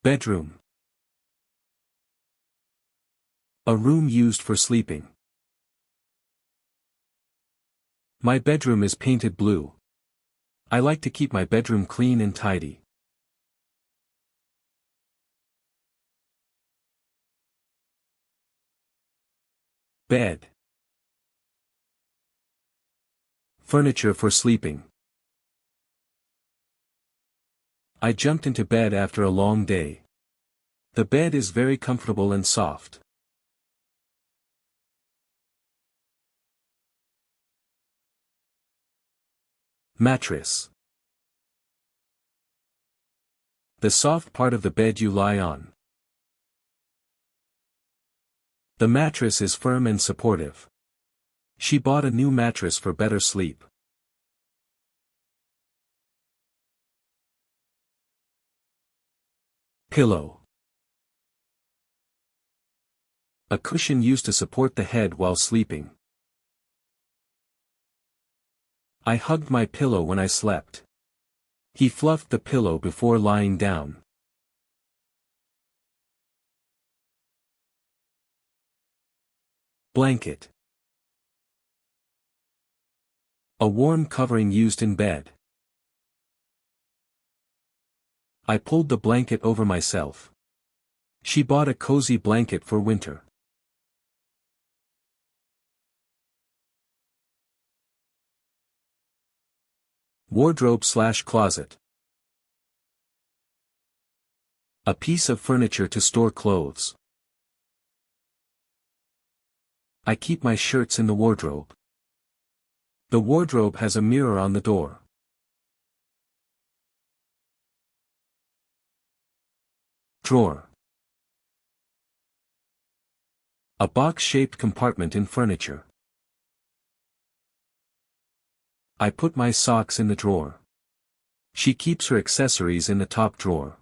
Bedroom. A room used for sleeping. My bedroom is painted blue. I like to keep my bedroom clean and tidy. Bed. Furniture for sleeping. I jumped into bed after a long day. The bed is very comfortable and soft. Mattress. The soft part of the bed you lie on. The mattress is firm and supportive. She bought a new mattress for better sleep. Pillow. A cushion used to support the head while sleeping. I hugged my pillow when I slept. He fluffed the pillow before lying down. Blanket. A warm covering used in bed. I pulled the blanket over myself. She bought a cozy blanket for winter. Wardrobe/closet. A piece of furniture to store clothes. I keep my shirts in the wardrobe. The wardrobe has a mirror on the door. Drawer. A box-shaped compartment in furniture. I put my socks in the drawer. She keeps her accessories in the top drawer.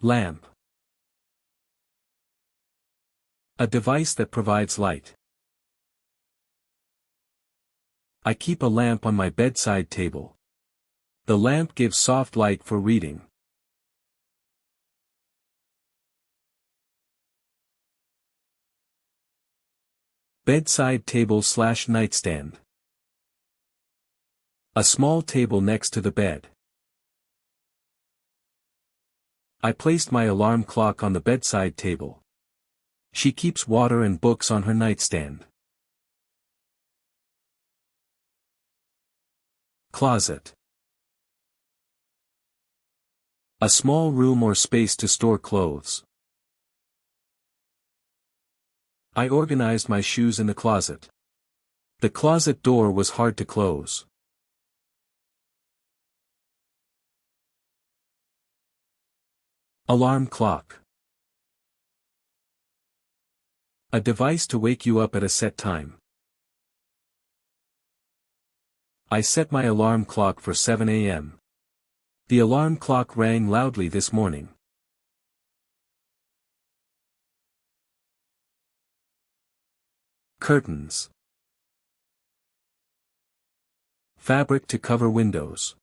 Lamp. A device that provides light. I keep a lamp on my bedside table. The lamp gives soft light for reading. Bedside table/nightstand. A small table next to the bed. I placed my alarm clock on the bedside table. She keeps water and books on her nightstand. Closet. A small room or space to store clothes. I organized my shoes in the closet. The closet door was hard to close. Alarm clock. A device to wake you up at a set time. I set my alarm clock for 7 a.m. The alarm clock rang loudly this morning. Curtains. Fabric to cover windows.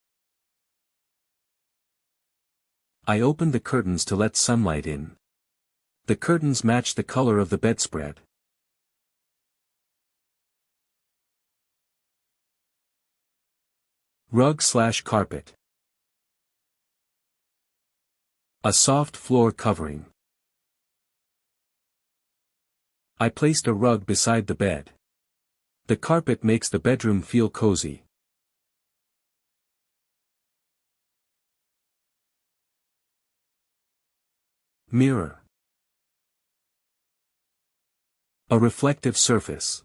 I opened the curtains to let sunlight in. The curtains match the color of the bedspread. Rug/carpet. A soft floor covering. I placed a rug beside the bed. The carpet makes the bedroom feel cozy. Mirror. A reflective surface.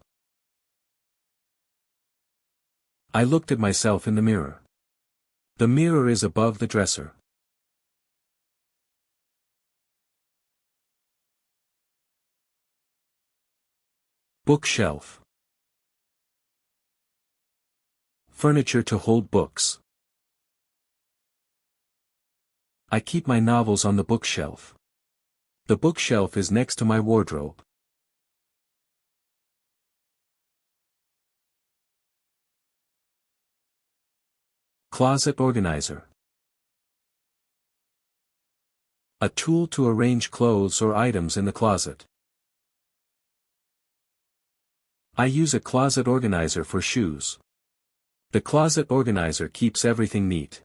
I looked at myself in the mirror. The mirror is above the dresser. Bookshelf. Furniture to hold books. I keep my novels on the bookshelf. The bookshelf is next to my wardrobe. Closet organizer. A tool to arrange clothes or items in the closet. I use a closet organizer for shoes. The closet organizer keeps everything neat.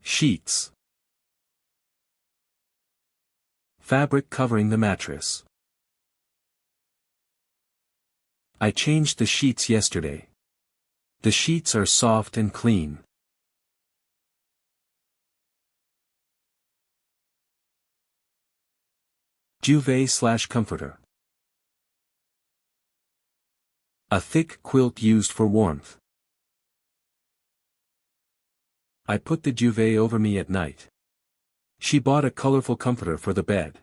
Sheets. Fabric covering the mattress. I changed the sheets yesterday. The sheets are soft and clean. Duvet/comforter. A thick quilt used for warmth. I put the duvet over me at night. She bought a colorful comforter for the bed.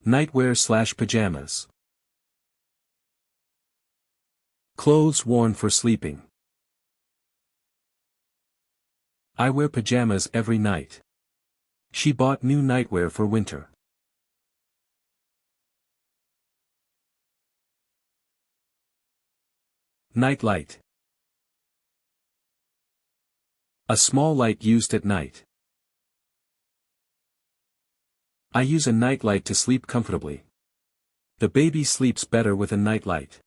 Nightwear/pajamas. Clothes worn for sleeping. I wear pajamas every night. She bought new nightwear for winter. Nightlight. A small light used at night. I use a nightlight to sleep comfortably. The baby sleeps better with a nightlight.